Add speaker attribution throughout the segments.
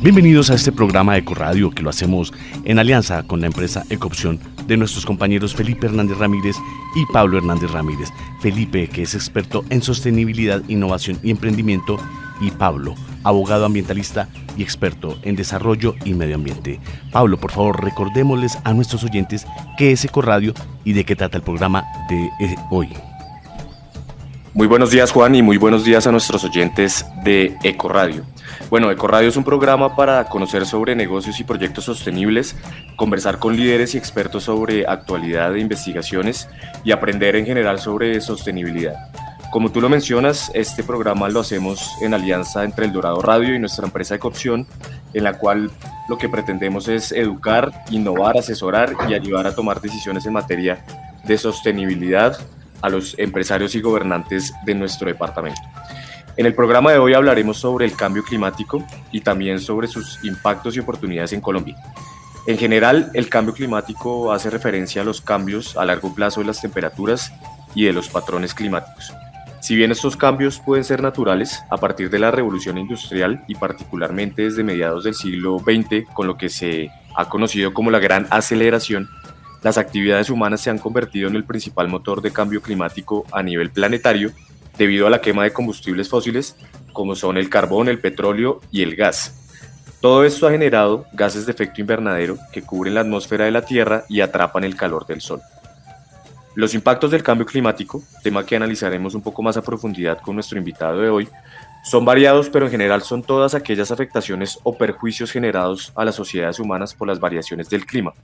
Speaker 1: Bienvenidos a este programa de Ecoradio que lo hacemos en alianza con la empresa Ecopción de nuestros compañeros Felipe Hernández Ramírez y Pablo Hernández Ramírez. Felipe, que es experto en sostenibilidad, innovación y emprendimiento, y Pablo, abogado ambientalista y experto en desarrollo y medio ambiente. Pablo, por favor, recordémosles a nuestros oyentes qué es Ecoradio y de qué trata el programa de hoy.
Speaker 2: Muy buenos días, Juan, y muy buenos días a nuestros oyentes de Ecoradio. Bueno, Ecoradio es un programa para conocer sobre negocios y proyectos sostenibles, conversar con líderes y expertos sobre actualidad e investigaciones y aprender en general sobre sostenibilidad. Como tú lo mencionas, este programa lo hacemos en alianza entre El Dorado Radio y nuestra empresa Ecopción, en la cual lo que pretendemos es educar, innovar, asesorar y ayudar a tomar decisiones en materia de sostenibilidad a los empresarios y gobernantes de nuestro departamento. En el programa de hoy hablaremos sobre el cambio climático y también sobre sus impactos y oportunidades en Colombia. En general, el cambio climático hace referencia a los cambios a largo plazo de las temperaturas y de los patrones climáticos. Si bien estos cambios pueden ser naturales, a partir de la revolución industrial y particularmente desde mediados del siglo XX, con lo que se ha conocido como la gran aceleración, las actividades humanas se han convertido en el principal motor de cambio climático a nivel planetario debido a la quema de combustibles fósiles como son el carbón, el petróleo y el gas. Todo esto ha generado gases de efecto invernadero que cubren la atmósfera de la Tierra y atrapan el calor del Sol. Los impactos del cambio climático, tema que analizaremos un poco más a profundidad con nuestro invitado de hoy, son variados, pero en general son todas aquellas afectaciones o perjuicios generados a las sociedades humanas por las variaciones del clima,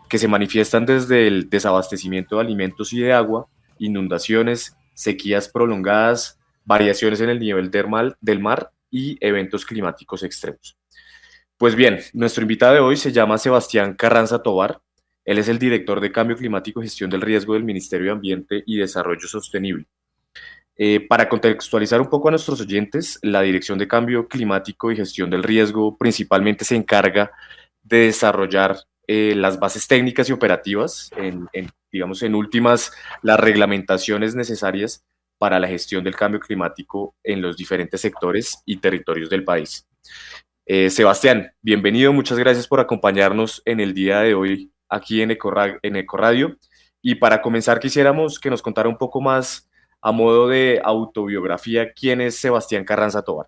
Speaker 2: que se manifiestan desde el desabastecimiento de alimentos y de agua, inundaciones, sequías prolongadas, variaciones en el nivel del mar y eventos climáticos extremos. Pues bien, nuestro invitado de hoy se llama Sebastián Carranza Tovar. Él es el director de Cambio Climático y Gestión del Riesgo del Ministerio de Ambiente y Desarrollo Sostenible. Para contextualizar un poco a nuestros oyentes, la Dirección de Cambio Climático y Gestión del Riesgo principalmente se encarga de desarrollar las bases técnicas y operativas, digamos, en últimas, las reglamentaciones necesarias para la gestión del cambio climático en los diferentes sectores y territorios del país. Sebastián, bienvenido, muchas gracias por acompañarnos en el día de hoy aquí en Ecoradio. Y para comenzar quisiéramos que nos contara un poco más a modo de autobiografía, ¿quién es Sebastián Carranza Tovar?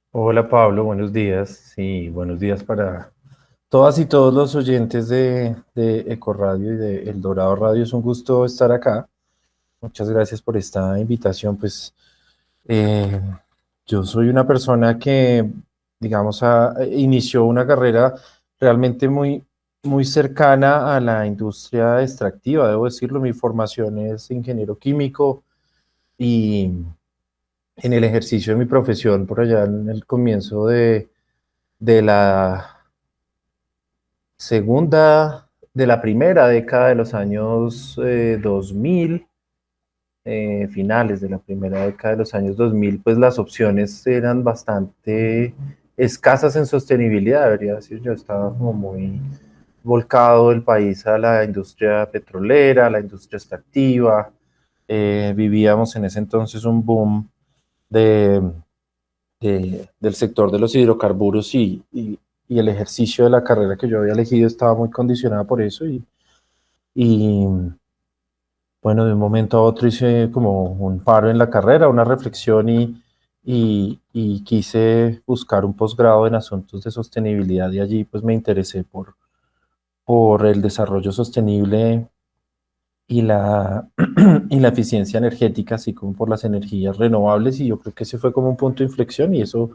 Speaker 3: Hola Pablo, buenos días. Sí, buenos días para todas y todos los oyentes de Ecoradio y de El Dorado Radio. Es un gusto estar acá. Muchas gracias por esta invitación. Pues yo soy una persona que, digamos, inició una carrera realmente muy cercana a la industria extractiva, debo decirlo. Mi formación es ingeniero químico y en el ejercicio de mi profesión por allá en el comienzo de la primera década de los años 2000, finales de la primera década de los años 2000, pues las opciones eran bastante escasas en sostenibilidad, debería decir yo. Estaba como muy volcado el país a la industria petrolera, a la industria extractiva. Vivíamos en ese entonces un boom del sector de los hidrocarburos y el ejercicio de la carrera que yo había elegido estaba muy condicionada por eso y bueno, de un momento a otro hice como un paro en la carrera, una reflexión y quise buscar un posgrado en asuntos de sostenibilidad y allí pues me interesé por el desarrollo sostenible y la eficiencia energética, así como por las energías renovables, y yo creo que ese fue como un punto de inflexión y eso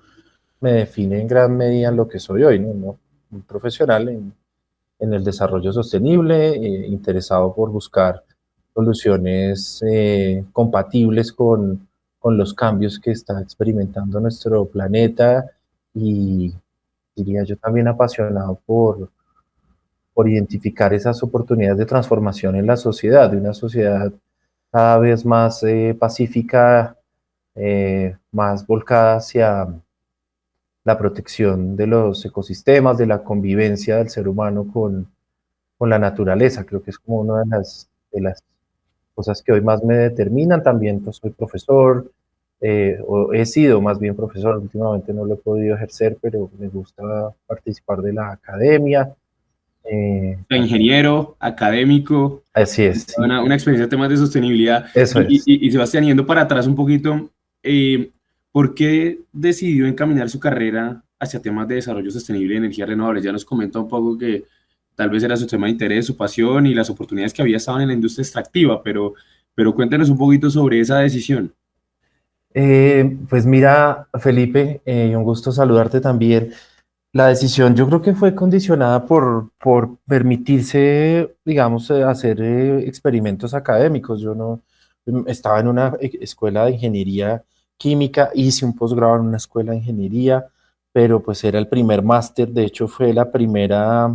Speaker 3: me define en gran medida en lo que soy hoy, ¿no? Un profesional en el desarrollo sostenible, interesado por buscar soluciones compatibles con los cambios que está experimentando nuestro planeta y diría yo también apasionado por identificar esas oportunidades de transformación en la sociedad, de una sociedad cada vez más pacífica, más volcada hacia la protección de los ecosistemas, de la convivencia del ser humano con la naturaleza. Creo que es como una de las cosas que hoy más me determinan. También pues, soy profesor, o he sido más bien profesor, últimamente no lo he podido ejercer, pero me gusta participar de la academia.
Speaker 4: Ingeniero, académico,
Speaker 3: Así es, sí,
Speaker 4: una experiencia en temas de sostenibilidad.
Speaker 3: eso es.
Speaker 4: Y Sebastián, yendo para atrás un poquito, ¿por qué decidió encaminar su carrera hacia temas de desarrollo sostenible y energías renovables? Ya nos comenta un poco que tal vez era su tema de interés, su pasión y las oportunidades que había estado en la industria extractiva, pero cuéntenos un poquito sobre esa decisión.
Speaker 3: Pues mira, Felipe, un gusto saludarte también. La decisión yo creo que fue condicionada por permitirse, digamos, hacer experimentos académicos. Yo no estaba en una escuela de ingeniería química, hice un posgrado en una escuela de ingeniería, pero pues era el primer máster, de hecho fue la primera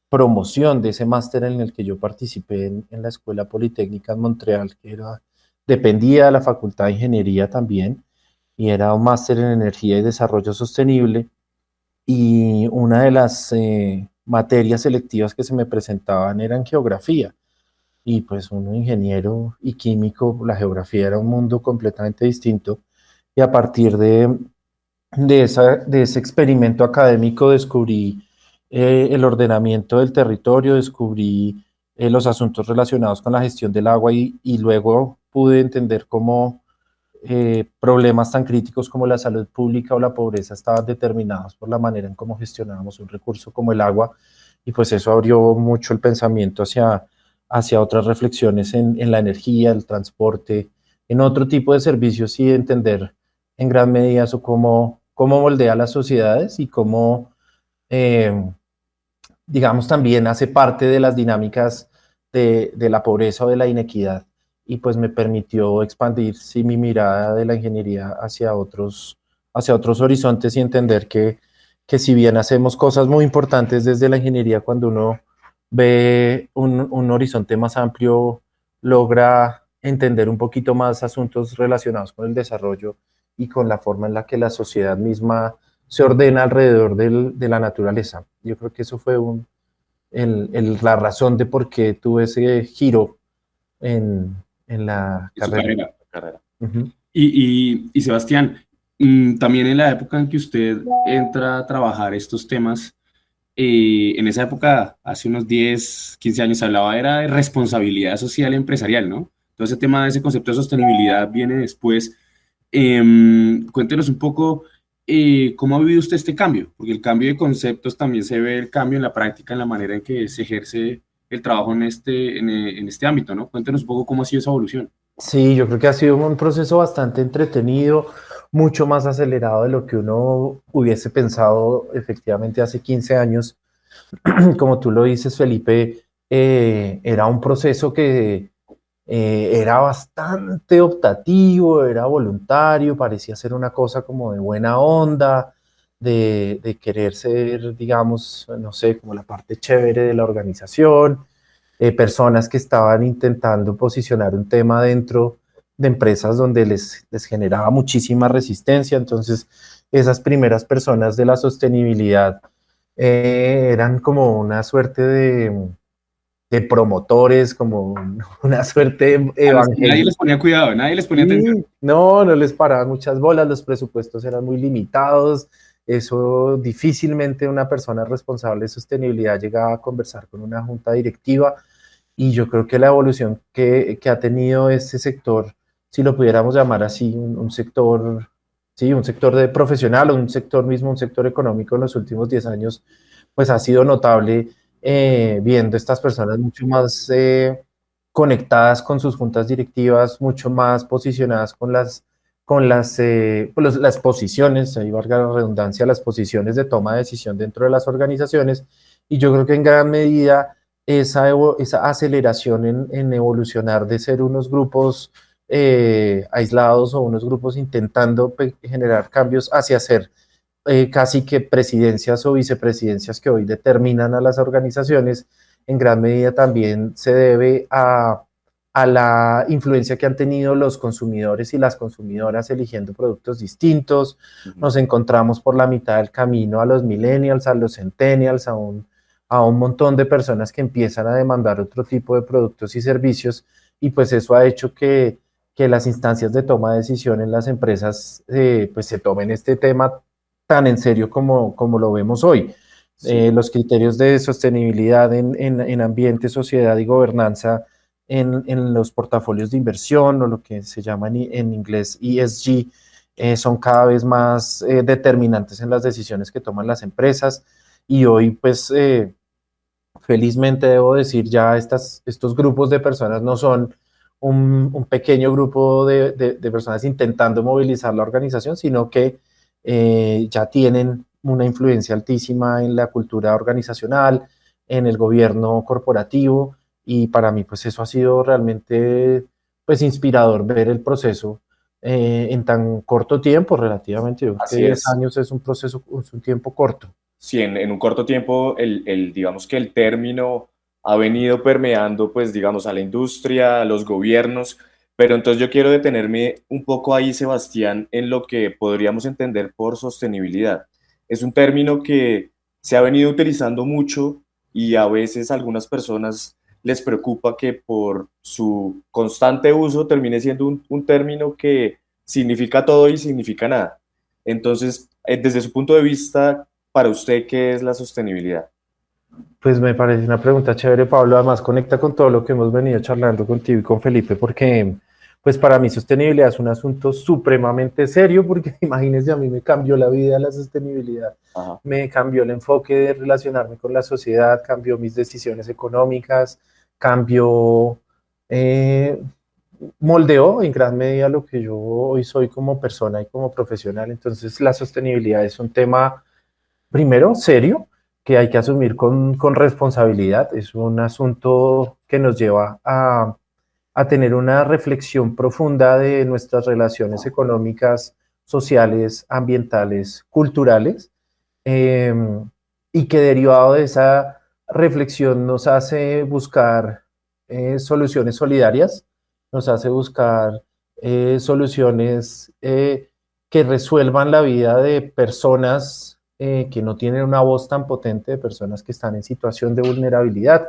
Speaker 3: promoción de ese máster en el que yo participé en la Escuela Politécnica en Montreal, que era, dependía de la Facultad de Ingeniería también, y era un máster en energía y desarrollo sostenible. Y una de las materias selectivas que se me presentaban era en geografía. Y pues un ingeniero y químico, la geografía era un mundo completamente distinto. Y a partir de ese experimento académico descubrí el ordenamiento del territorio, descubrí los asuntos relacionados con la gestión del agua y luego pude entender cómo problemas tan críticos como la salud pública o la pobreza estaban determinados por la manera en cómo gestionábamos un recurso como el agua, y pues eso abrió mucho el pensamiento hacia otras reflexiones en la energía, el transporte, en otro tipo de servicios, y entender en gran medida eso cómo moldea las sociedades y cómo, eh, digamos, también hace parte de las dinámicas de la pobreza o de la inequidad, y pues me permitió expandir sí, mi mirada de la ingeniería hacia otros horizontes y entender que si bien hacemos cosas muy importantes desde la ingeniería, cuando uno ve un horizonte más amplio, logra entender un poquito más asuntos relacionados con el desarrollo y con la forma en la que la sociedad misma se ordena alrededor de la naturaleza. Yo creo que eso fue la razón de por qué tuve ese giro en la
Speaker 4: En su
Speaker 3: carrera.
Speaker 4: carrera.
Speaker 3: Uh-huh.
Speaker 4: Y Sebastián, también en la época en que usted entra a trabajar estos temas, en esa época, hace unos 10 15 años, se hablaba era de responsabilidad social y empresarial, ¿no? Todo ese tema, ese concepto de sostenibilidad viene después. Cuéntenos un poco cómo ha vivido usted este cambio, porque el cambio de conceptos también se ve el cambio en la práctica, en la manera en que se ejerce el trabajo en este ámbito, ¿no? Cuéntenos un poco cómo ha sido esa evolución.
Speaker 3: Sí, yo creo que ha sido un proceso bastante entretenido, mucho más acelerado de lo que uno hubiese pensado efectivamente hace 15 años. Como tú lo dices, Felipe, era un proceso que era bastante optativo, era voluntario, parecía ser una cosa como de buena onda, de querer ser, digamos, no sé, como la parte chévere de la organización, personas que estaban intentando posicionar un tema dentro de empresas donde les generaba muchísima resistencia. Entonces, esas primeras personas de la sostenibilidad eran como una suerte de promotores, como una suerte de
Speaker 4: A los que nadie
Speaker 3: evangelizadores.
Speaker 4: les ponía cuidado, nadie les ponía atención.
Speaker 3: Sí, no les paraban muchas bolas, los presupuestos eran muy limitados, eso difícilmente una persona responsable de sostenibilidad llegaba a conversar con una junta directiva, y yo creo que la evolución que ha tenido este sector, si lo pudiéramos llamar así, un sector, sí, un sector de profesional o un sector mismo, un sector económico en los últimos 10 años, pues ha sido notable, viendo estas personas mucho más conectadas con sus juntas directivas, mucho más posicionadas con las posiciones, ahí valga la redundancia, las posiciones de toma de decisión dentro de las organizaciones. Y yo creo que en gran medida esa aceleración en evolucionar de ser unos grupos aislados o unos grupos intentando generar cambios hacia ser casi que presidencias o vicepresidencias que hoy determinan a las organizaciones, en gran medida también se debe a la influencia que han tenido los consumidores y las consumidoras eligiendo productos distintos. Nos encontramos por la mitad del camino a los millennials, a los centennials, a un montón de personas que empiezan a demandar otro tipo de productos y servicios, y pues eso ha hecho que que las instancias de toma de decisión en las empresas pues se tomen este tema tan en serio como lo vemos hoy.
Speaker 2: Sí.
Speaker 3: Los criterios de sostenibilidad en ambiente, sociedad y gobernanza en los portafolios de inversión, o lo que se llama en inglés ESG, son cada vez más determinantes en las decisiones que toman las empresas. Y hoy, pues, felizmente debo decir, ya estos grupos de personas no son un pequeño grupo de personas intentando movilizar la organización, sino que ya tienen una influencia altísima en la cultura organizacional, en el gobierno corporativo, y para mí pues eso ha sido realmente pues inspirador ver el proceso en tan corto tiempo relativamente. Yo creo que
Speaker 2: Así
Speaker 3: 10
Speaker 2: es.
Speaker 3: años es un proceso, es un tiempo corto.
Speaker 2: Sí, en un corto tiempo, digamos que el término ha venido permeando, pues, digamos, a la industria, a los gobiernos, pero entonces yo quiero detenerme un poco ahí, Sebastián, en lo que podríamos entender por sostenibilidad. Es un término que se ha venido utilizando mucho y a veces a algunas personas les preocupa que por su constante uso termine siendo un término que significa todo y significa nada. Entonces, desde su punto de vista, para usted, ¿qué es la sostenibilidad?
Speaker 3: Pues me parece una pregunta chévere, Pablo. Además, conecta con todo lo que hemos venido charlando contigo y con Felipe, porque pues para mí sostenibilidad es un asunto supremamente serio, porque imagínense, a mí me cambió la vida la sostenibilidad,
Speaker 2: Ajá.
Speaker 3: me cambió el enfoque de relacionarme con la sociedad, cambió mis decisiones económicas, cambió, eh, moldeó en gran medida lo que yo hoy soy como persona y como profesional. Entonces, la sostenibilidad es un tema, primero, serio, que hay que asumir con responsabilidad. Es un asunto que nos lleva a tener una reflexión profunda de nuestras relaciones económicas, sociales, ambientales, culturales, eh, y que derivado de esa reflexión nos hace buscar soluciones solidarias, nos hace buscar soluciones que resuelvan la vida de personas que no tienen una voz tan potente, de personas que están en situación de vulnerabilidad,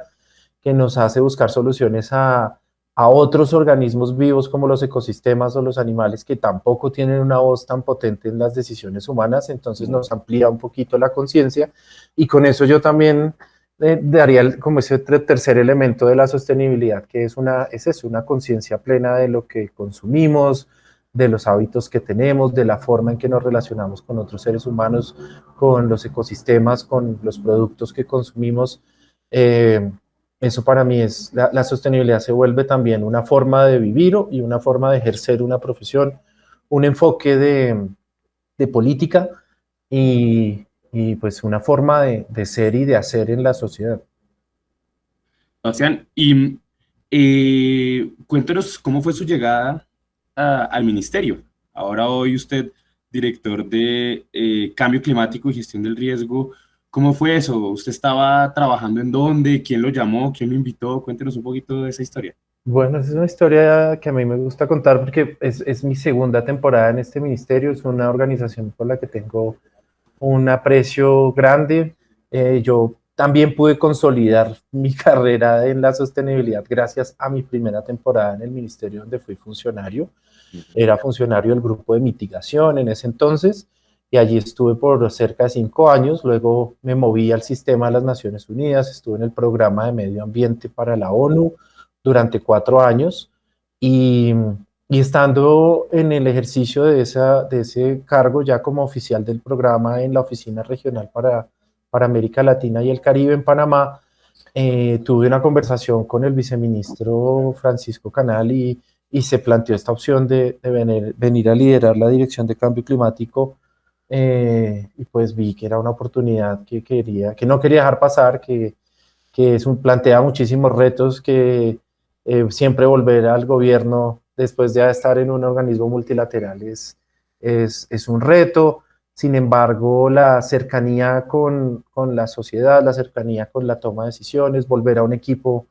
Speaker 3: que nos hace buscar soluciones a otros organismos vivos como los ecosistemas o los animales que tampoco tienen una voz tan potente en las decisiones humanas. Entonces nos amplía un poquito la conciencia, y con eso yo también daría como ese tercer elemento de la sostenibilidad, que es eso, una conciencia plena de lo que consumimos, de los hábitos que tenemos, de la forma en que nos relacionamos con otros seres humanos, con los ecosistemas, con los productos que consumimos. Eso para mí es, la sostenibilidad se vuelve también una forma de vivir y una forma de ejercer una profesión, un enfoque de política y pues una forma de ser y de hacer en la sociedad.
Speaker 4: Sebastián, y cuéntenos cómo fue su llegada al ministerio. Ahora hoy usted, director de Cambio Climático y Gestión del Riesgo. ¿Cómo fue eso? ¿Usted estaba trabajando en dónde? ¿Quién lo llamó? ¿Quién lo invitó? Cuéntenos un poquito de esa historia.
Speaker 3: Bueno, esa es una historia que a mí me gusta contar porque es mi segunda temporada en este ministerio. Es una organización por la que tengo un aprecio grande. Yo también pude consolidar mi carrera en la sostenibilidad gracias a mi primera temporada en el ministerio, donde fui funcionario. Era funcionario del grupo de mitigación en ese entonces, y allí estuve por cerca de 5 años. Luego me moví al sistema de las Naciones Unidas, estuve en el programa de medio ambiente para la ONU durante 4 años, y, y estando en el ejercicio de ese cargo ya como oficial del programa en la Oficina Regional para América Latina y el Caribe en Panamá, tuve una conversación con el viceministro Francisco Canal, y se planteó esta opción de venir a liderar la Dirección de Cambio Climático, y pues vi que era una oportunidad que no quería dejar pasar, que plantea muchísimos retos, que siempre volver al gobierno después de estar en un organismo multilateral es un reto. Sin embargo, la cercanía con la sociedad, la cercanía con la toma de decisiones, volver a un equipo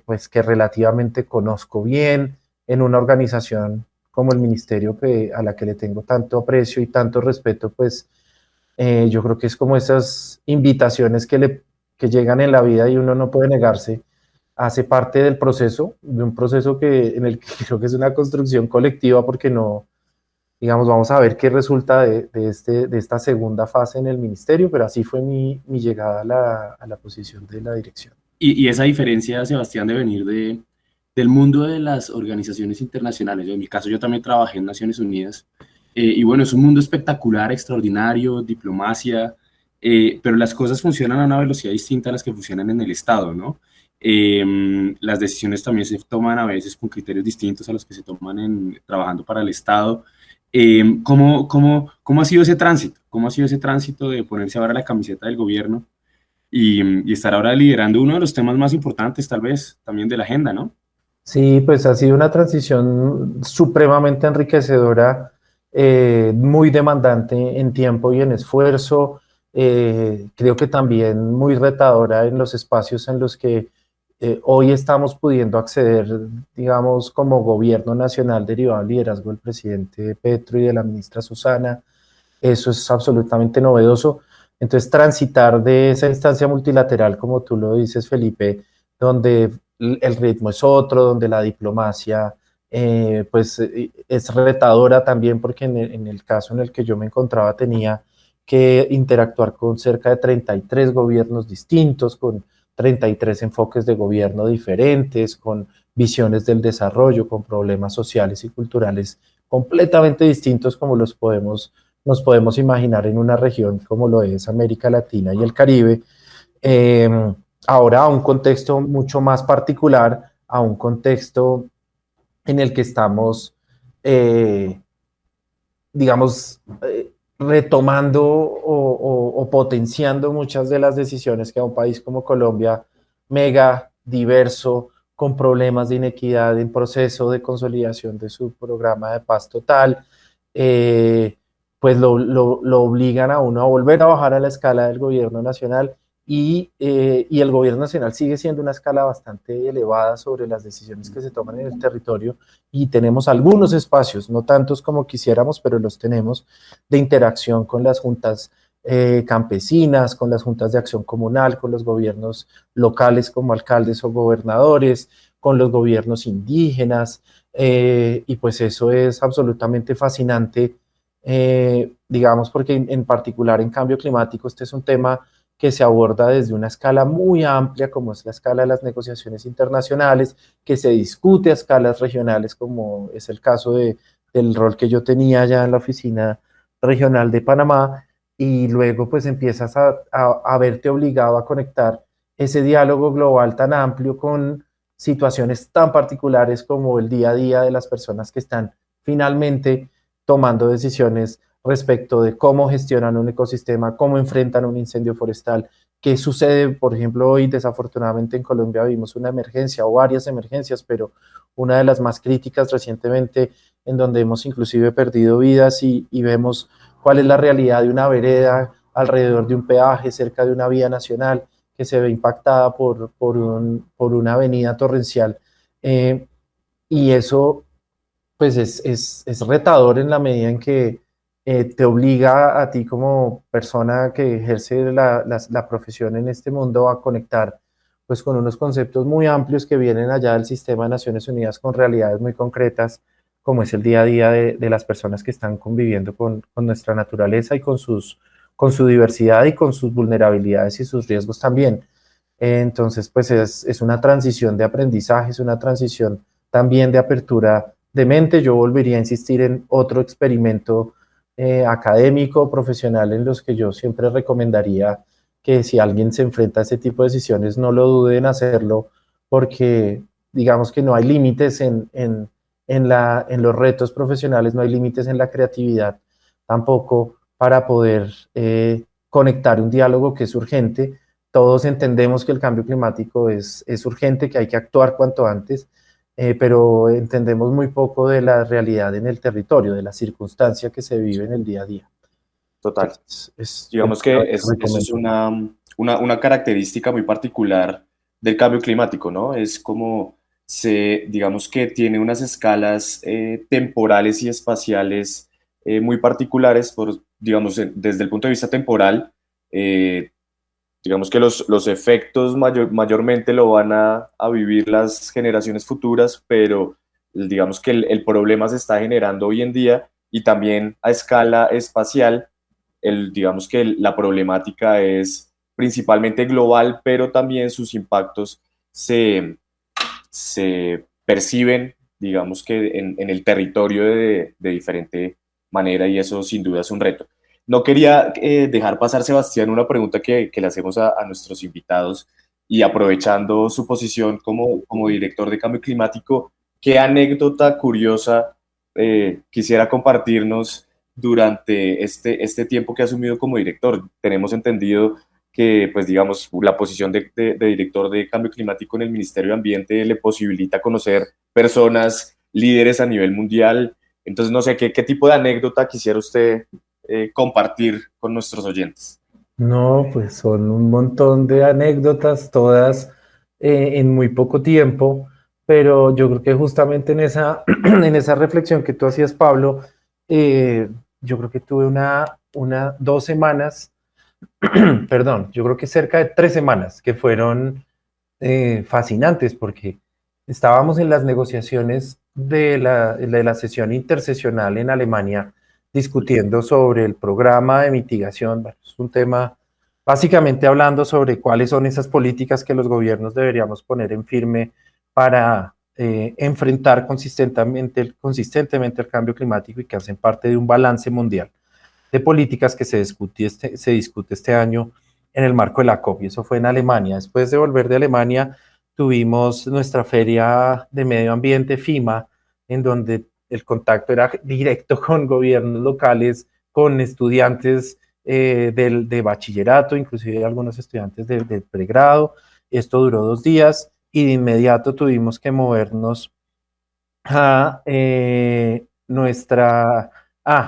Speaker 3: pues que relativamente conozco bien, en una organización como el ministerio, a la que le tengo tanto aprecio y tanto respeto, pues yo creo que es como esas invitaciones que llegan en la vida y uno no puede negarse. hace parte del proceso, de un proceso en el que creo que es una construcción colectiva, porque no, digamos, vamos a ver qué resulta de esta segunda fase en el ministerio, pero así fue mi llegada a la posición de la dirección.
Speaker 4: Y esa diferencia, Sebastián, de venir del mundo de las organizaciones internacionales. En mi caso, yo también trabajé en Naciones Unidas. Y bueno, es un mundo espectacular, extraordinario, diplomacia, pero las cosas funcionan a una velocidad distinta a las que funcionan en el Estado, ¿no? Las decisiones también se toman a veces con criterios distintos a los que se toman trabajando para el Estado. ¿Cómo ha sido ese tránsito? ¿Cómo ha sido ese tránsito de ponerse ahora la camiseta del gobierno y estar ahora liderando uno de los temas más importantes, tal vez, también de la agenda, ¿no?
Speaker 3: Sí, pues ha sido una transición supremamente enriquecedora, muy demandante en tiempo y en esfuerzo. Creo que también muy retadora en los espacios en los que hoy estamos pudiendo acceder, digamos, como gobierno nacional derivado del liderazgo del presidente Petro y de la ministra Susana. Eso es absolutamente novedoso. Entonces, transitar de esa instancia multilateral, como tú lo dices, Felipe, donde el ritmo es otro, donde la diplomacia pues es retadora también, porque en el caso en el que yo me encontraba tenía que interactuar con cerca de 33 gobiernos distintos, con 33 enfoques de gobierno diferentes, con visiones del desarrollo, con problemas sociales y culturales completamente distintos como nos podemos imaginar en una región como lo es América Latina y el Caribe. Eh, Ahora a un contexto mucho más particular, a un contexto en el que estamos, eh, digamos, retomando o potenciando muchas de las decisiones que a un país como Colombia, mega diverso, con problemas de inequidad en proceso de consolidación de su programa de paz total, pues lo obligan a uno a volver a bajar a la escala del gobierno nacional y el gobierno nacional sigue siendo una escala bastante elevada sobre las decisiones que se toman en el territorio y tenemos algunos espacios, no tantos como quisiéramos, pero los tenemos, de interacción con las juntas campesinas, con las juntas de acción comunal, con los gobiernos locales como alcaldes o gobernadores, con los gobiernos indígenas, y pues eso es absolutamente fascinante, digamos, porque en particular en cambio climático este es un tema que se aborda desde una escala muy amplia, como es la escala de las negociaciones internacionales, que se discute a escalas regionales, como es el caso del rol que yo tenía ya en la oficina regional de Panamá, y luego pues empiezas a verte obligado a conectar ese diálogo global tan amplio con situaciones tan particulares como el día a día de las personas que están finalmente tomando decisiones respecto de cómo gestionan un ecosistema, cómo enfrentan un incendio forestal, qué sucede, por ejemplo, hoy desafortunadamente en Colombia vimos una emergencia o varias emergencias, pero una de las más críticas recientemente en donde hemos inclusive perdido vidas y vemos cuál es la realidad de una vereda alrededor de un peaje cerca de una vía nacional que se ve impactada por una avenida torrencial. Y eso pues es retador en la medida en que te obliga a ti como persona que ejerce la profesión en este mundo a conectar pues con unos conceptos muy amplios que vienen allá del sistema de Naciones Unidas con realidades muy concretas, como es el día a día de las personas que están conviviendo con nuestra naturaleza y con su diversidad y con sus vulnerabilidades y sus riesgos también. Entonces, pues es una transición de aprendizaje, es una transición también de apertura de mente. Yo volvería a insistir en otro experimento académico, profesional, en los que yo siempre recomendaría que si alguien se enfrenta a ese tipo de decisiones, no lo dude en hacerlo, porque digamos que no hay límites en los retos profesionales, no hay límites en la creatividad tampoco para poder conectar un diálogo que es urgente. Todos entendemos que el cambio climático es urgente, que hay que actuar cuanto antes, pero entendemos muy poco de la realidad en el territorio, de la circunstancia que se vive en el día a día.
Speaker 2: Total.
Speaker 3: Entonces,
Speaker 2: Digamos que eso es una característica muy particular del cambio climático, ¿no? Es como digamos que tiene unas escalas temporales y espaciales muy particulares, digamos, desde el punto de vista temporal. digamos que los efectos mayormente lo van a vivir las generaciones futuras, pero digamos que el problema se está generando hoy en día y también a escala espacial. Digamos que la problemática es principalmente global, pero también sus impactos se perciben, digamos que en el territorio de diferente manera, y eso sin duda es un reto. No quería dejar pasar, Sebastián, una pregunta que le hacemos a nuestros invitados, y aprovechando su posición como director de cambio climático, ¿qué anécdota curiosa quisiera compartirnos durante este tiempo que ha asumido como director? Tenemos entendido que, pues digamos, la posición de director de cambio climático en el Ministerio de Ambiente le posibilita conocer personas, líderes a nivel mundial. Entonces, no sé, ¿qué tipo de anécdota quisiera usted compartir con nuestros oyentes?
Speaker 3: No, pues son un montón de anécdotas, todas en muy poco tiempo, pero yo creo que justamente en esa, en esa reflexión que tú hacías, Pablo, yo creo que tuve 2 semanas, perdón, yo creo que cerca de 3 semanas que fueron fascinantes porque estábamos en las negociaciones de la sesión intersesional en Alemania discutiendo sobre el programa de mitigación. Bueno, es un tema básicamente hablando sobre cuáles son esas políticas que los gobiernos deberíamos poner en firme para enfrentar consistentemente el cambio climático, y que hacen parte de un balance mundial de políticas que se discute este año en el marco de la COP, y eso fue en Alemania. Después de volver de Alemania, tuvimos nuestra feria de medio ambiente, FIMA, en donde el contacto era directo con gobiernos locales, con estudiantes de bachillerato, inclusive algunos estudiantes de pregrado. Esto duró 2 días y de inmediato tuvimos que movernos a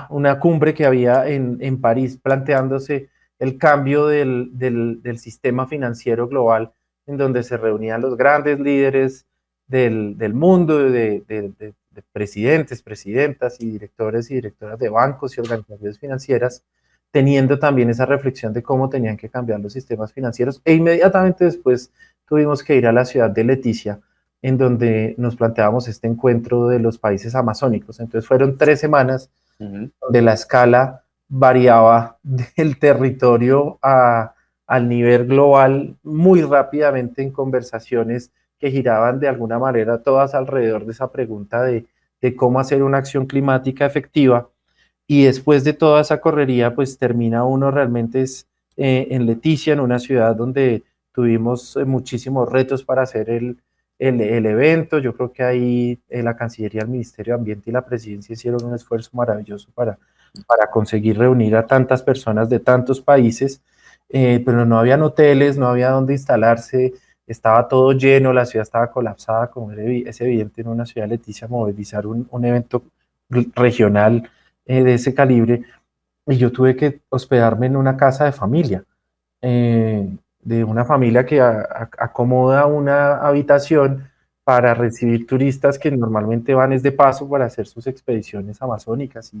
Speaker 3: una cumbre que había en París, planteándose el cambio del sistema financiero global, en donde se reunían los grandes líderes del mundo, de presidentes, presidentas y directoras de bancos y organizaciones financieras, teniendo también esa reflexión de cómo tenían que cambiar los sistemas financieros. E inmediatamente después tuvimos que ir a la ciudad de Leticia, en donde nos planteábamos este encuentro de los países amazónicos. Entonces fueron 3 semanas donde la escala variaba del territorio al nivel global muy rápidamente, en conversaciones que giraban de alguna manera todas alrededor de esa pregunta de cómo hacer una acción climática efectiva. Y después de toda esa correría, pues termina uno realmente en Leticia, en una ciudad donde tuvimos muchísimos retos para hacer el evento. Yo creo que ahí la Cancillería, el Ministerio de Ambiente y la Presidencia hicieron un esfuerzo maravilloso para conseguir reunir a tantas personas de tantos países, pero no habían hoteles, no había dónde instalarse, estaba todo lleno, la ciudad estaba colapsada, como es evidente en una ciudad de Leticia movilizar un evento regional de ese calibre. Y yo tuve que hospedarme en una casa de familia, de una familia que acomoda una habitación para recibir turistas que normalmente van de paso para hacer sus expediciones amazónicas,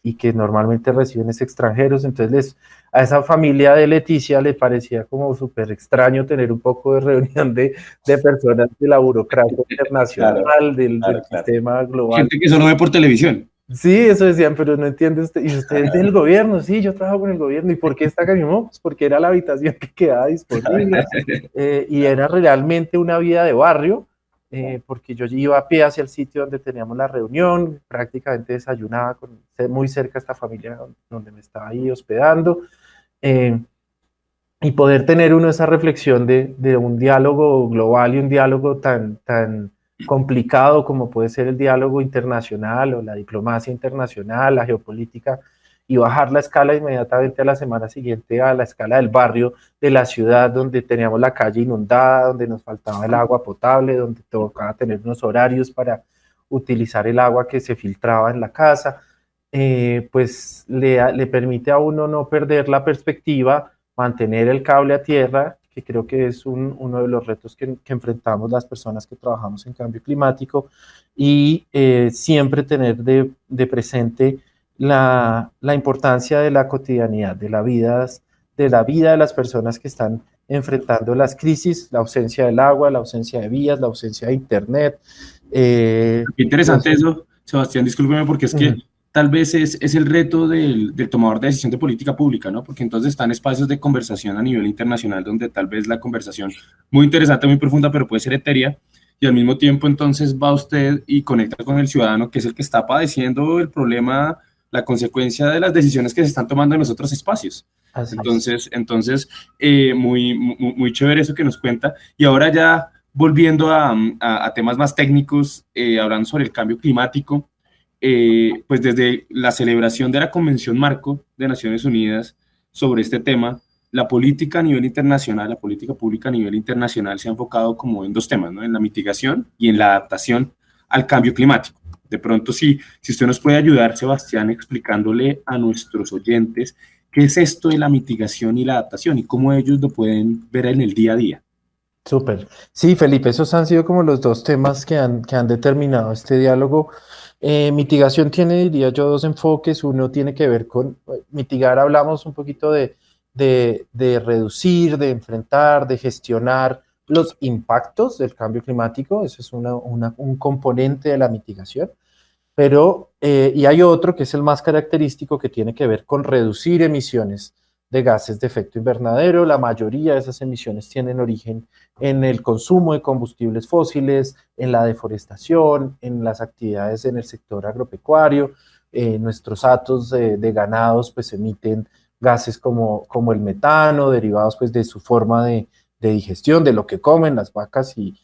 Speaker 3: y que normalmente reciben extranjeros. Entonces a esa familia de Leticia le parecía como súper extraño tener un poco de reunión de personas de la burocracia internacional, claro, del sistema global.
Speaker 4: Gente que solo ve por televisión.
Speaker 3: Sí, eso decían, pero no entiende usted. ¿Y usted es del gobierno? Sí, yo trabajo con el gobierno. ¿Y por qué está acá? No, pues porque era la habitación que quedaba disponible. Y era realmente una vida de barrio, porque yo iba a pie hacia el sitio donde teníamos la reunión, prácticamente desayunaba muy cerca a esta familia donde me estaba ahí hospedando. Y poder tener uno esa reflexión de un diálogo global y un diálogo tan complicado como puede ser el diálogo internacional o la diplomacia internacional, la geopolítica, y bajar la escala inmediatamente a la semana siguiente a la escala del barrio, de la ciudad, donde teníamos la calle inundada, donde nos faltaba el agua potable, donde tocaba tener unos horarios para utilizar el agua que se filtraba en la casa. Pues le permite a uno no perder la perspectiva, mantener el cable a tierra, que creo que es uno de los retos que enfrentamos las personas que trabajamos en cambio climático, y siempre tener de presente la importancia de la cotidianidad, de la vida de las personas que están enfrentando las crisis, la ausencia del agua, la ausencia de vías, la ausencia de internet.
Speaker 4: Qué interesante eso, Sebastián, discúlpeme, porque es que tal vez es el reto del tomador de decisión de política pública, ¿no? Porque entonces están espacios de conversación a nivel internacional donde tal vez la conversación muy interesante, muy profunda, pero puede ser etérea, y al mismo tiempo entonces va usted y conecta con el ciudadano, que es el que está padeciendo el problema, la consecuencia de las decisiones que se están tomando en los otros espacios.
Speaker 3: Así
Speaker 4: Entonces, muy chévere eso que nos cuenta. Y ahora ya volviendo a temas más técnicos, hablando sobre el cambio climático, pues desde la celebración de la Convención Marco de Naciones Unidas sobre este tema, la política a nivel internacional, la política pública a nivel internacional se ha enfocado como en dos temas, ¿no? En la mitigación y en la adaptación al cambio climático. De pronto, si usted nos puede ayudar, Sebastián, explicándole a nuestros oyentes qué es esto de la mitigación y la adaptación y cómo ellos lo pueden ver en el día a día.
Speaker 3: Súper. Sí, Felipe, esos han sido como los dos temas que han determinado este diálogo. Mitigación tiene, diría yo, dos enfoques. Uno tiene que ver con mitigar, hablamos un poquito de reducir, de enfrentar, de gestionar los impactos del cambio climático. Eso es un componente de la mitigación. Pero, y hay otro que es el más característico que tiene que ver con reducir emisiones de gases de efecto invernadero. La mayoría de esas emisiones tienen origen en el consumo de combustibles fósiles, en la deforestación, en las actividades en el sector agropecuario. Nuestros hatos de ganados pues emiten gases como el metano, derivados pues de su forma de digestión, de lo que comen las vacas y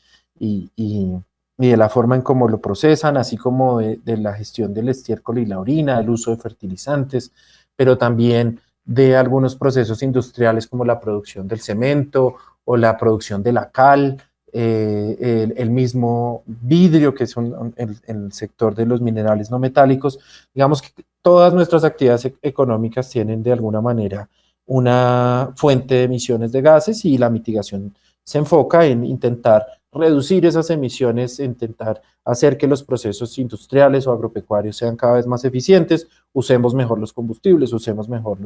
Speaker 3: de la forma en cómo lo procesan, así como de la gestión del estiércol y la orina, el uso de fertilizantes, pero también de algunos procesos industriales como la producción del cemento o la producción de la cal, el mismo vidrio, que es el sector de los minerales no metálicos. Digamos que todas nuestras actividades económicas tienen de alguna manera una fuente de emisiones de gases y la mitigación se enfoca en intentar reducir esas emisiones, intentar hacer que los procesos industriales o agropecuarios sean cada vez más eficientes, usemos mejor los combustibles, usemos mejor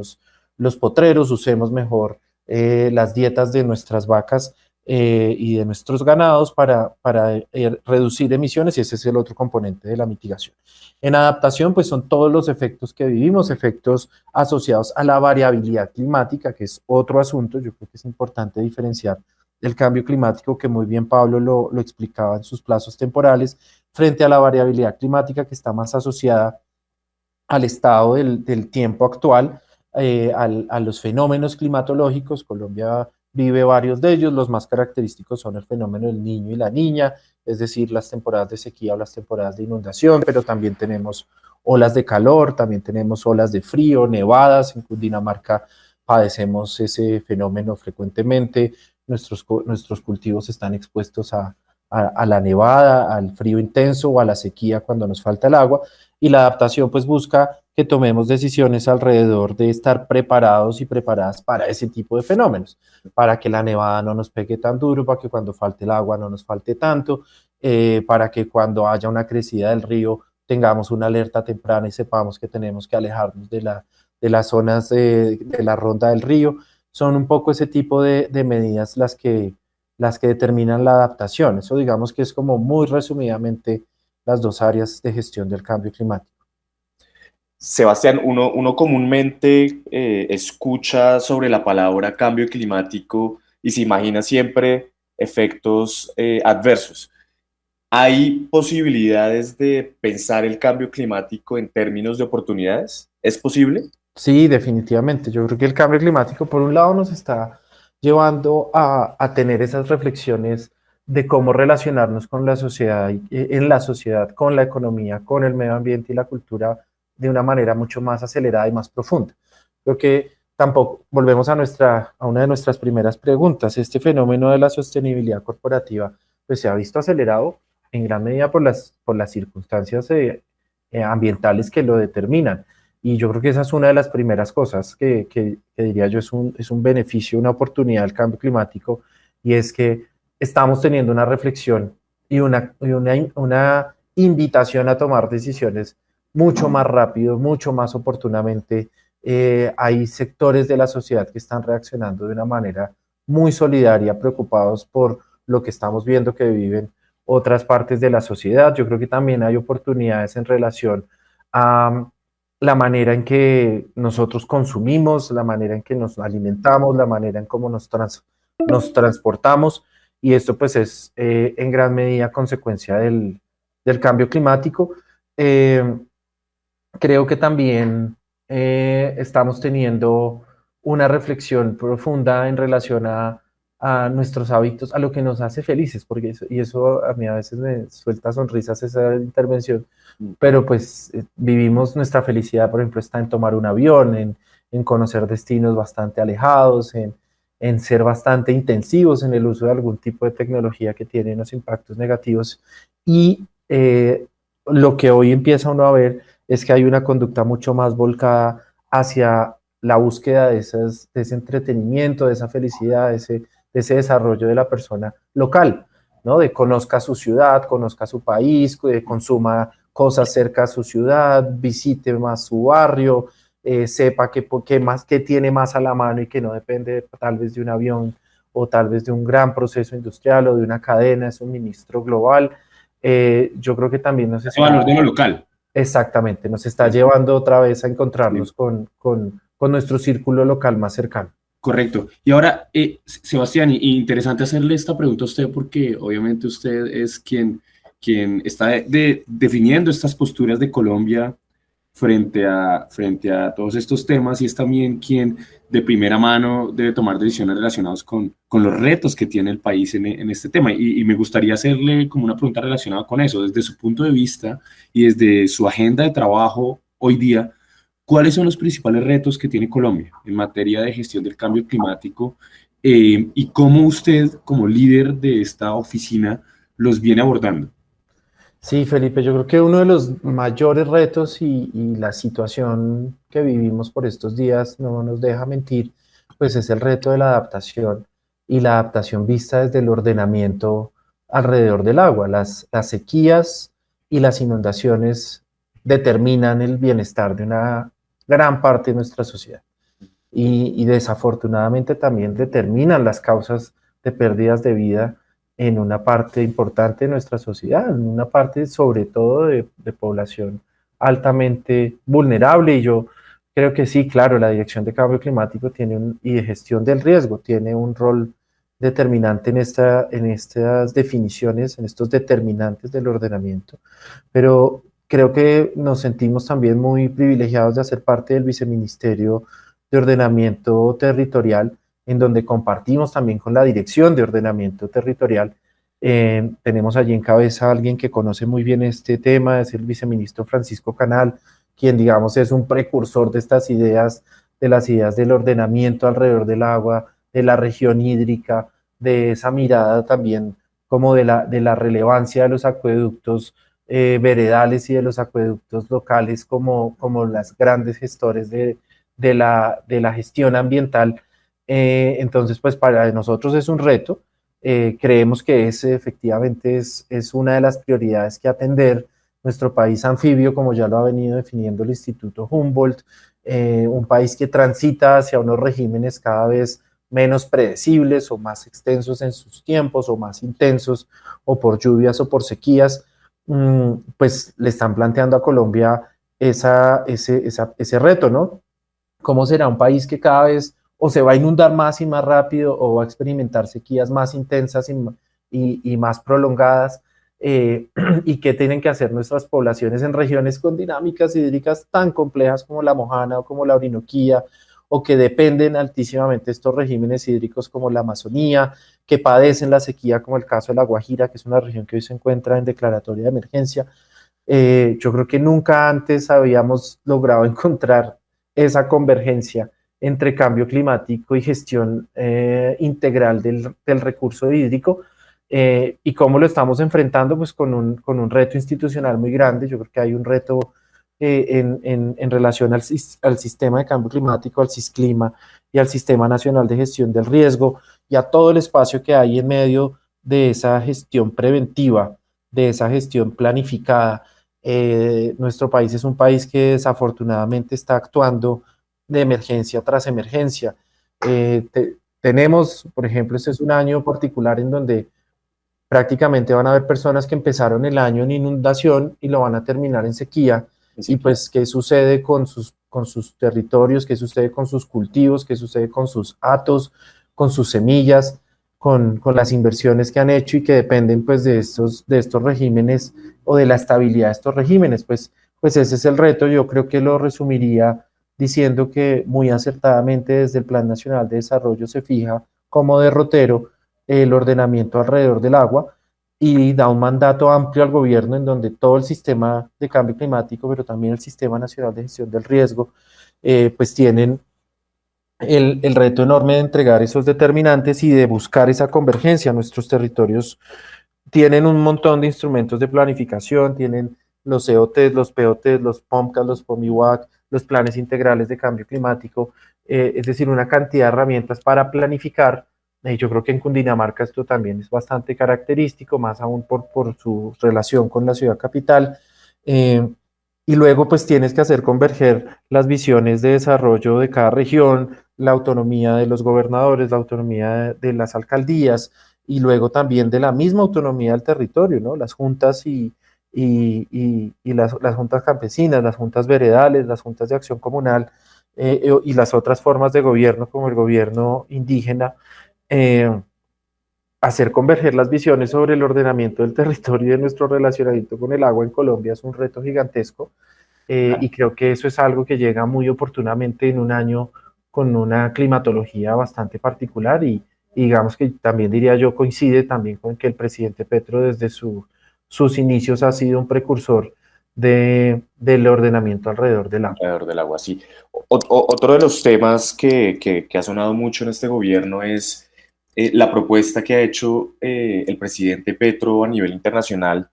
Speaker 3: los potreros, usemos mejor las dietas de nuestras vacas y de nuestros ganados para reducir emisiones, y ese es el otro componente de la mitigación. En adaptación, pues son todos los efectos que vivimos, efectos asociados a la variabilidad climática, que es otro asunto. Yo creo que es importante diferenciar el cambio climático, que muy bien Pablo lo explicaba en sus plazos temporales, frente a la variabilidad climática que está más asociada al estado del tiempo actual, a los fenómenos climatológicos. Colombia vive varios de ellos. Los más característicos son el fenómeno del Niño y la Niña, es decir, las temporadas de sequía o las temporadas de inundación, pero también tenemos olas de calor, también tenemos olas de frío, nevadas. En Cundinamarca padecemos ese fenómeno frecuentemente. Nuestros cultivos están expuestos a la nevada, al frío intenso o a la sequía cuando nos falta el agua, y la adaptación pues busca que tomemos decisiones alrededor de estar preparados y preparadas para ese tipo de fenómenos, para que la nevada no nos pegue tan duro, para que cuando falte el agua no nos falte tanto, para que cuando haya una crecida del río tengamos una alerta temprana y sepamos que tenemos que alejarnos de las zonas de la ronda del río. Son un poco ese tipo de medidas las que determinan la adaptación. Eso digamos que es como muy resumidamente las dos áreas de gestión del cambio climático.
Speaker 2: Sebastián, uno comúnmente escucha sobre la palabra cambio climático y se imagina siempre efectos adversos. ¿Hay posibilidades de pensar el cambio climático en términos de oportunidades? ¿Es posible?
Speaker 3: Sí, definitivamente. Yo creo que el cambio climático, por un lado, nos está llevando a tener esas reflexiones de cómo relacionarnos con la sociedad, en la sociedad, con la economía, con el medio ambiente y la cultura de una manera mucho más acelerada y más profunda. Creo que tampoco, volvemos a una de nuestras primeras preguntas, este fenómeno de la sostenibilidad corporativa pues se ha visto acelerado en gran medida por las circunstancias ambientales que lo determinan. Y yo creo que esa es una de las primeras cosas que diría yo es un beneficio, una oportunidad del cambio climático, y es que estamos teniendo una reflexión y una invitación a tomar decisiones mucho más rápido, mucho más oportunamente. Hay sectores de la sociedad que están reaccionando de una manera muy solidaria, preocupados por lo que estamos viendo que viven otras partes de la sociedad. Yo creo que también hay oportunidades en relación a la manera en que nosotros consumimos, la manera en que nos alimentamos, la manera en cómo nos transportamos, y esto pues es en gran medida consecuencia del cambio climático. Eh, Creo que también estamos teniendo una reflexión profunda en relación a nuestros hábitos, a lo que nos hace felices, porque y eso a mí a veces me suelta sonrisas esa intervención, pero pues vivimos nuestra felicidad, por ejemplo, está en tomar un avión, en conocer destinos bastante alejados, en ser bastante intensivos en el uso de algún tipo de tecnología que tiene unos impactos negativos. Y lo que hoy empieza uno a ver es que hay una conducta mucho más volcada hacia la búsqueda de ese entretenimiento, de esa felicidad, de ese desarrollo de la persona local, ¿no? De conozca su ciudad, conozca su país, consuma cosas cerca a su ciudad, visite más su barrio, sepa qué tiene más a la mano y que no depende tal vez de un avión o tal vez de un gran proceso industrial o de una cadena de suministro global. Yo creo que también nos
Speaker 4: Ese valor de lo local.
Speaker 3: exactamente, nos está llevando otra vez a encontrarnos con nuestro círculo local más cercano.
Speaker 4: Correcto. Y ahora, Sebastián, interesante hacerle esta pregunta a usted porque obviamente usted es quien está definiendo estas posturas de Colombia frente a todos estos temas y es también quien de primera mano debe tomar decisiones relacionadas con los retos que tiene el país en este tema. Y me gustaría hacerle como una pregunta relacionada con eso, desde su punto de vista y desde su agenda de trabajo hoy día. ¿Cuáles son los principales retos que tiene Colombia en materia de gestión del cambio climático y cómo usted, como líder de esta oficina, los viene abordando?
Speaker 3: Sí, Felipe, yo creo que uno de los mayores retos y la situación que vivimos por estos días no nos deja mentir, pues es el reto de la adaptación y la adaptación vista desde el ordenamiento alrededor del agua. Las sequías y las inundaciones determinan el bienestar de una gran parte de nuestra sociedad y desafortunadamente también determinan las causas de pérdidas de vida en una parte importante de nuestra sociedad, en una parte sobre todo de población altamente vulnerable. Y yo creo que sí, claro, la Dirección de Cambio Climático y de Gestión del Riesgo tiene un rol determinante en estas definiciones, en estos determinantes del ordenamiento, pero creo que nos sentimos también muy privilegiados de hacer parte del Viceministerio de Ordenamiento Territorial, en donde compartimos también con la Dirección de Ordenamiento Territorial. Tenemos allí en cabeza a alguien que conoce muy bien este tema, es el viceministro Francisco Canal, quien digamos es un precursor de estas ideas, de las ideas del ordenamiento alrededor del agua, de la región hídrica, de esa mirada también como de la relevancia de los acueductos veredales y de los acueductos locales como las grandes gestores de la gestión ambiental. Entonces, pues para nosotros es un reto. Creemos que efectivamente es una de las prioridades que atender nuestro país anfibio, como ya lo ha venido definiendo el Instituto Humboldt, un país que transita hacia unos regímenes cada vez menos predecibles o más extensos en sus tiempos o más intensos o por lluvias o por sequías, pues le están planteando a Colombia ese reto, ¿no? ¿Cómo será un país que cada vez o se va a inundar más y más rápido o va a experimentar sequías más intensas y más prolongadas? Y qué tienen que hacer nuestras poblaciones en regiones con dinámicas hídricas tan complejas como la Mojana o como la Orinoquía, o que dependen altísimamente de estos regímenes hídricos como la Amazonía, que padecen la sequía como el caso de La Guajira, que es una región que hoy se encuentra en declaratoria de emergencia. Yo creo que nunca antes habíamos logrado encontrar esa convergencia entre cambio climático y gestión integral del recurso hídrico, y cómo lo estamos enfrentando pues con un reto institucional muy grande. Yo creo que hay un reto en relación al sistema de cambio climático, al SISCLIMA y al Sistema Nacional de Gestión del Riesgo y a todo el espacio que hay en medio de esa gestión preventiva, de esa gestión planificada. Nuestro país es un país que desafortunadamente está actuando de emergencia tras emergencia. tenemos, por ejemplo, este es un año particular en donde prácticamente van a haber personas que empezaron el año en inundación y lo van a terminar en sequía. Y pues, ¿qué sucede con sus territorios? ¿Qué sucede con sus cultivos? ¿Qué sucede con sus hatos, con sus semillas, con las inversiones que han hecho y que dependen pues de estos regímenes o de la estabilidad de estos regímenes? Pues ese es el reto. Yo creo que lo resumiría diciendo que muy acertadamente desde el Plan Nacional de Desarrollo se fija como derrotero el ordenamiento alrededor del agua y da un mandato amplio al gobierno en donde todo el sistema de cambio climático, pero también el Sistema Nacional de Gestión del Riesgo, pues tienen el reto enorme de entregar esos determinantes y de buscar esa convergencia. Nuestros territorios tienen un montón de instrumentos de planificación, tienen los EOTs, los POTs, los POMCAS, los POMIWAC, los planes integrales de cambio climático, es decir, una cantidad de herramientas para planificar. Yo creo que en Cundinamarca esto también es bastante característico, más aún por su relación con la ciudad capital. Y luego pues tienes que hacer converger las visiones de desarrollo de cada región, la autonomía de los gobernadores, la autonomía de las alcaldías y luego también de la misma autonomía del territorio, ¿no? Las juntas y las juntas campesinas, las juntas veredales, las juntas de acción comunal y las otras formas de gobierno como el gobierno indígena, hacer converger las visiones sobre el ordenamiento del territorio y de nuestro relacionamiento con el agua en Colombia es un reto gigantesco y creo que eso es algo que llega muy oportunamente en un año con una climatología bastante particular y digamos que también diría yo coincide también con que el presidente Petro desde sus inicios ha sido un precursor del ordenamiento alrededor del agua.
Speaker 2: Alrededor del agua, sí. Otro de los temas que ha sonado mucho en este gobierno es la propuesta que ha hecho el presidente Petro a nivel internacional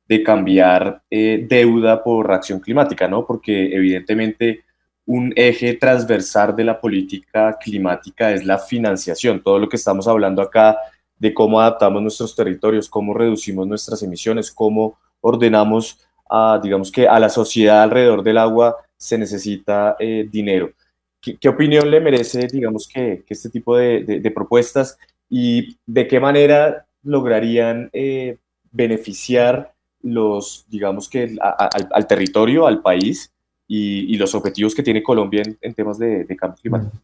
Speaker 2: de cambiar deuda por acción climática, ¿no? Porque evidentemente un eje transversal de la política climática es la financiación. Todo lo que estamos hablando acá de cómo adaptamos nuestros territorios, cómo reducimos nuestras emisiones, cómo ordenamos, digamos que a la sociedad alrededor del agua se necesita dinero. ¿Qué opinión le merece, digamos, que este tipo de propuestas y de qué manera lograrían beneficiar digamos que al territorio, al país y los objetivos que tiene Colombia en temas de cambio climático?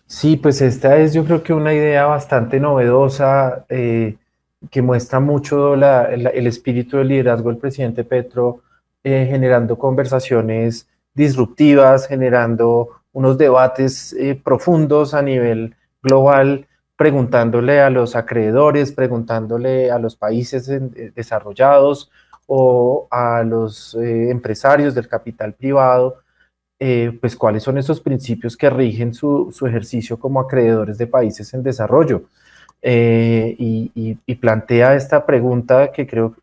Speaker 3: Sí, pues esta es yo creo que una idea bastante novedosa que muestra mucho el espíritu de liderazgo del presidente Petro, generando conversaciones disruptivas, generando unos debates profundos a nivel global, preguntándole a los acreedores, preguntándole a los países desarrollados o a los empresarios del capital privado, pues cuáles son esos principios que rigen su ejercicio como acreedores de países en desarrollo. Y plantea esta pregunta que creo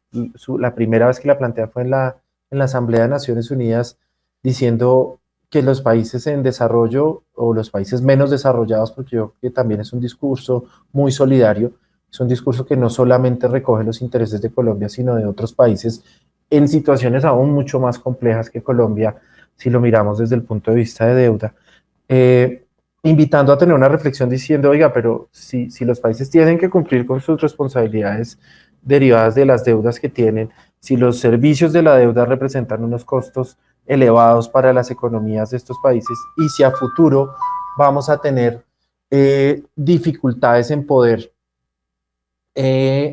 Speaker 3: la primera vez que la plantea fue en la Asamblea de Naciones Unidas, diciendo que los países en desarrollo o los países menos desarrollados, porque yo creo que también es un discurso muy solidario, es un discurso que no solamente recoge los intereses de Colombia, sino de otros países en situaciones aún mucho más complejas que Colombia, si lo miramos desde el punto de vista de deuda, invitando a tener una reflexión diciendo, oiga, pero si los países tienen que cumplir con sus responsabilidades derivadas de las deudas que tienen, si los servicios de la deuda representan unos costos elevados para las economías de estos países y si a futuro vamos a tener dificultades en poder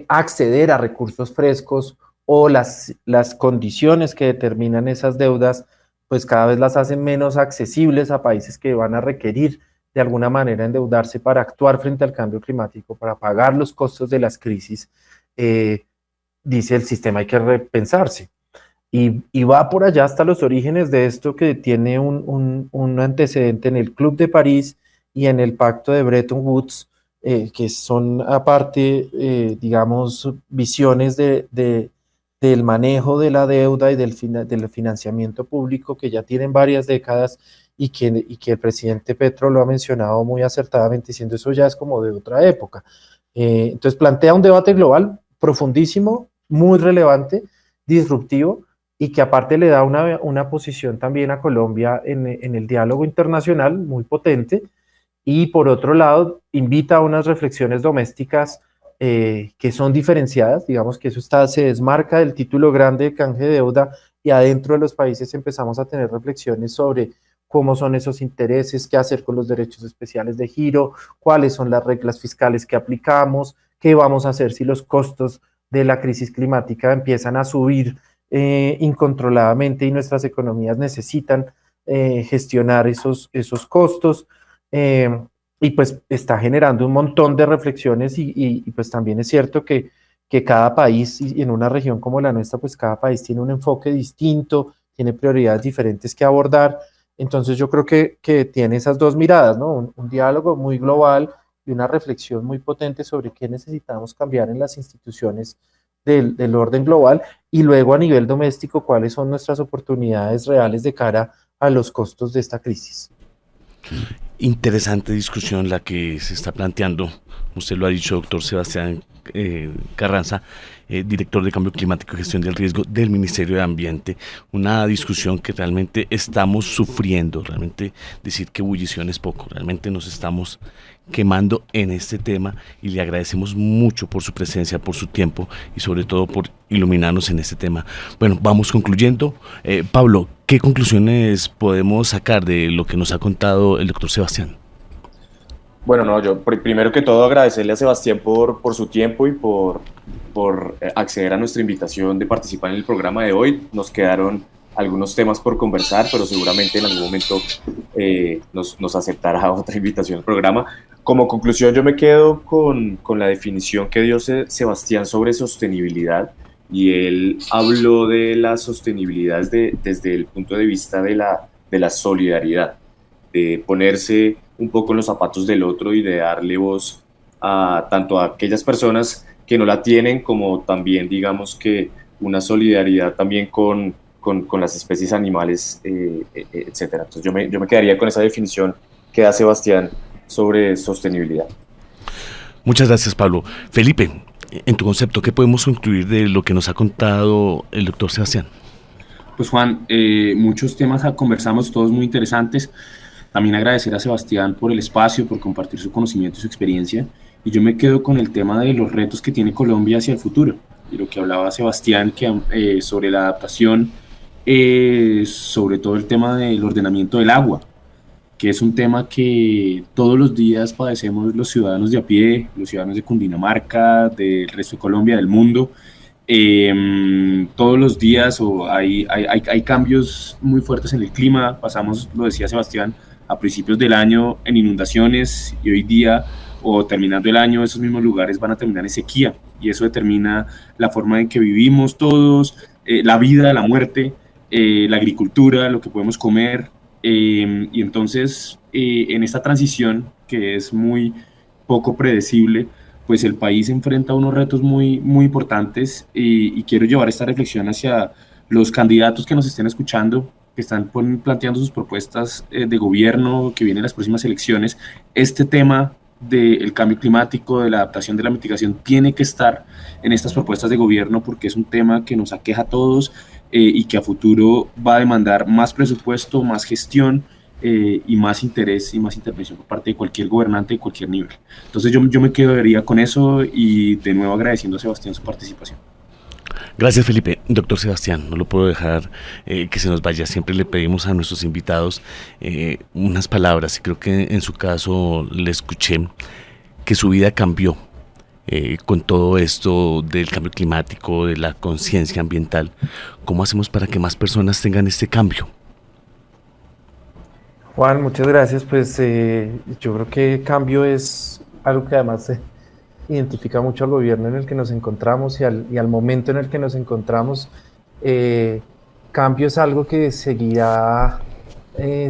Speaker 3: acceder a recursos frescos o las condiciones que determinan esas deudas, pues cada vez las hacen menos accesibles a países que van a requerir de alguna manera endeudarse para actuar frente al cambio climático, para pagar los costos de las crisis, dice el sistema hay que repensarse. Y va por allá hasta los orígenes de esto que tiene un antecedente en el Club de París y en el Pacto de Bretton Woods, que son aparte, digamos, visiones del manejo de la deuda y del financiamiento público que ya tienen varias décadas y que el presidente Petro lo ha mencionado muy acertadamente, diciendo eso ya es como de otra época. Entonces plantea un debate global profundísimo, muy relevante, disruptivo, y que aparte le da una posición también a Colombia en el diálogo internacional muy potente, y por otro lado invita a unas reflexiones domésticas que son diferenciadas, digamos que eso se desmarca del título grande de canje de deuda, y adentro de los países empezamos a tener reflexiones sobre cómo son esos intereses, qué hacer con los derechos especiales de giro, cuáles son las reglas fiscales que aplicamos, qué vamos a hacer si los costos de la crisis climática empiezan a subir incontroladamente y nuestras economías necesitan gestionar esos costos. Y pues está generando un montón de reflexiones y pues también es cierto que cada país, y en una región como la nuestra, pues cada país tiene un enfoque distinto, tiene prioridades diferentes que abordar. Entonces yo creo que tiene esas dos miradas, ¿no? Un diálogo muy global y una reflexión muy potente sobre qué necesitamos cambiar en las instituciones del orden global, y luego a nivel doméstico cuáles son nuestras oportunidades reales de cara a los costos de esta crisis.
Speaker 1: Interesante discusión la que se está planteando. Usted lo ha dicho, doctor Sebastián Carranza, director de Cambio Climático y Gestión del Riesgo del Ministerio de Ambiente. Una discusión que realmente estamos sufriendo. Realmente decir que ebullición es poco. Realmente nos estamos quemando en este tema, y le agradecemos mucho por su presencia, por su tiempo y sobre todo por iluminarnos en este tema. Bueno, vamos concluyendo. Pablo, ¿qué conclusiones podemos sacar de lo que nos ha contado el doctor Sebastián?
Speaker 2: Bueno, no, yo primero que todo agradecerle a Sebastián por su tiempo y por acceder a nuestra invitación de participar en el programa de hoy. Nos quedaron algunos temas por conversar, pero seguramente en algún momento nos aceptará otra invitación al programa. Como conclusión, yo me quedo con la definición que dio Sebastián sobre sostenibilidad, y él habló de la sostenibilidad desde el punto de vista de la solidaridad, de ponerse un poco en los zapatos del otro y de darle voz tanto a aquellas personas que no la tienen, como también, digamos, que una solidaridad también con las especies animales, etcétera. Entonces yo me quedaría con esa definición que da Sebastián sobre sostenibilidad.
Speaker 1: Muchas gracias, Pablo. Felipe, en tu concepto, ¿qué podemos concluir de lo que nos ha contado el doctor Sebastián?
Speaker 4: Pues Juan, muchos temas conversamos, todos muy interesantes. También agradecer a Sebastián por el espacio, por compartir su conocimiento y su experiencia. Y yo me quedo con el tema de los retos que tiene Colombia hacia el futuro. Y lo que hablaba Sebastián sobre la adaptación, sobre todo el tema del ordenamiento del agua, que es un tema que todos los días padecemos los ciudadanos de a pie, los ciudadanos de Cundinamarca, del resto de Colombia, del mundo. Todos los días hay cambios muy fuertes en el clima. Pasamos, lo decía Sebastián, a principios del año en inundaciones, y hoy día, o terminando el año, esos mismos lugares van a terminar en sequía, y eso determina la forma en que vivimos todos, la vida, la muerte, la agricultura, lo que podemos comer. Y entonces, en esta transición, que es muy poco predecible, pues el país enfrenta unos retos muy, muy importantes, y quiero llevar esta reflexión hacia los candidatos que nos estén escuchando, que están planteando sus propuestas de gobierno que vienen las próximas elecciones. Este tema del cambio climático, de la adaptación, de la mitigación, tiene que estar en estas propuestas de gobierno, porque es un tema que nos aqueja a todos, y que a futuro va a demandar más presupuesto, más gestión, y más interés y más intervención por parte de cualquier gobernante de cualquier nivel. Entonces yo me quedaría con eso, y de nuevo agradeciendo a Sebastián su participación.
Speaker 1: Gracias, Felipe. Doctor Sebastián, no lo puedo dejar que se nos vaya. Siempre le pedimos a nuestros invitados unas palabras, y creo que en su caso le escuché que su vida cambió con todo esto del cambio climático, de la conciencia ambiental. ¿Cómo hacemos para que más personas tengan este cambio?
Speaker 3: Juan, muchas gracias. Pues yo creo que cambio es algo que además identifica mucho al gobierno en el que nos encontramos y al momento en el que nos encontramos. Cambio es algo que seguirá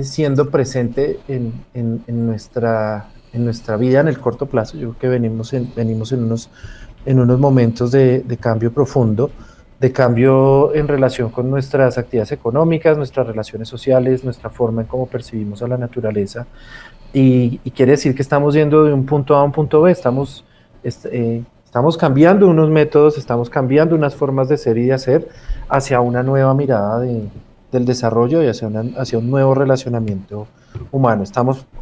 Speaker 3: siendo presente en nuestra vida en el corto plazo. Yo creo que venimos en unos momentos de cambio profundo, de cambio en relación con nuestras actividades económicas, nuestras relaciones sociales, nuestra forma en cómo percibimos a la naturaleza, y quiere decir que estamos yendo de un punto A a un punto B. Estamos cambiando unos métodos, estamos cambiando unas formas de ser y de hacer hacia una nueva mirada de del desarrollo y hacia un nuevo relacionamiento humano.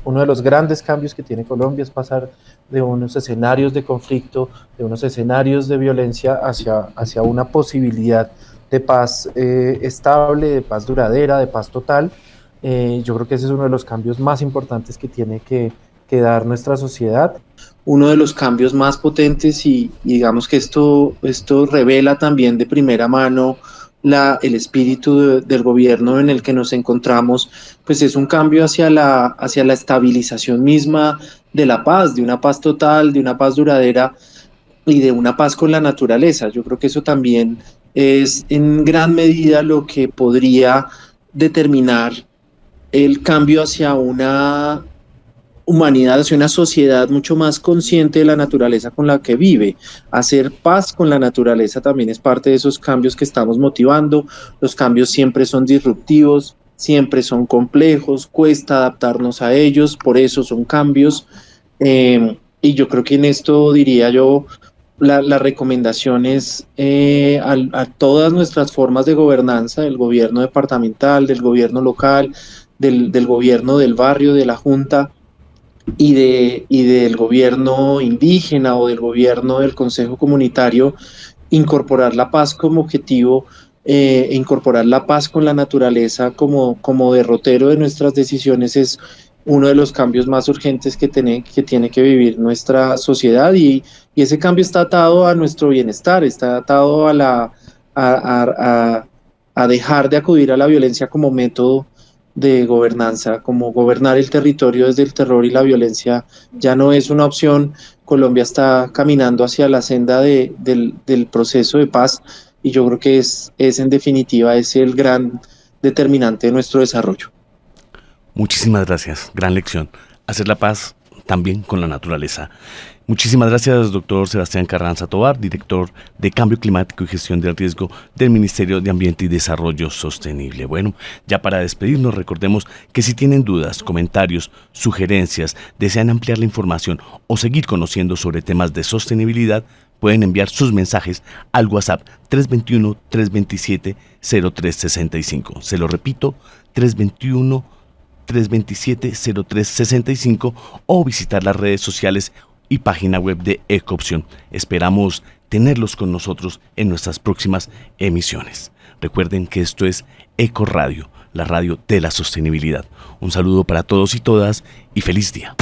Speaker 3: Uno de los grandes cambios que tiene Colombia es pasar de unos escenarios de conflicto, de unos escenarios de violencia hacia una posibilidad de paz estable, de paz duradera, de paz total. Yo creo que ese es uno de los cambios más importantes que tiene que dar nuestra sociedad. Uno de los cambios más potentes y digamos que esto revela también de primera mano el espíritu del gobierno en el que nos encontramos, pues es un cambio hacia la estabilización misma de la paz, de una paz total, de una paz duradera y de una paz con la naturaleza. Yo creo que eso también es en gran medida lo que podría determinar el cambio hacia una humanidad, hacia una sociedad mucho más consciente de la naturaleza con la que vive. Hacer paz con la naturaleza también es parte de esos cambios que estamos motivando. Los cambios siempre son disruptivos, siempre son complejos, cuesta adaptarnos a ellos, por eso son cambios. Y yo creo que en esto diría yo, la recomendación es a todas nuestras formas de gobernanza, del gobierno departamental, del gobierno local, del gobierno del barrio, de la junta, y del gobierno indígena o del gobierno del consejo comunitario, incorporar la paz como objetivo, incorporar la paz con la naturaleza como derrotero de nuestras decisiones es uno de los cambios más urgentes que tiene que vivir nuestra sociedad, y ese cambio está atado a nuestro bienestar, está atado a dejar de acudir a la violencia como método de gobernanza, como gobernar el territorio desde el terror y la violencia ya no es una opción. Colombia está caminando hacia la senda del proceso de paz, y yo creo que es en definitiva es el gran determinante de nuestro desarrollo.
Speaker 1: Muchísimas gracias, gran lección. Hacer la paz también con la naturaleza. Muchísimas gracias, doctor Sebastián Carranza Tovar, director de Cambio Climático y Gestión del Riesgo del Ministerio de Ambiente y Desarrollo Sostenible. Bueno, ya para despedirnos, recordemos que si tienen dudas, comentarios, sugerencias, desean ampliar la información o seguir conociendo sobre temas de sostenibilidad, pueden enviar sus mensajes al WhatsApp 321-327-0365. Se lo repito, 321-327-0365, o visitar las redes sociales y página web de Ecopción. Esperamos tenerlos con nosotros en nuestras próximas emisiones. Recuerden que esto es Eco Radio, la radio de la sostenibilidad. Un saludo para todos y todas y feliz día.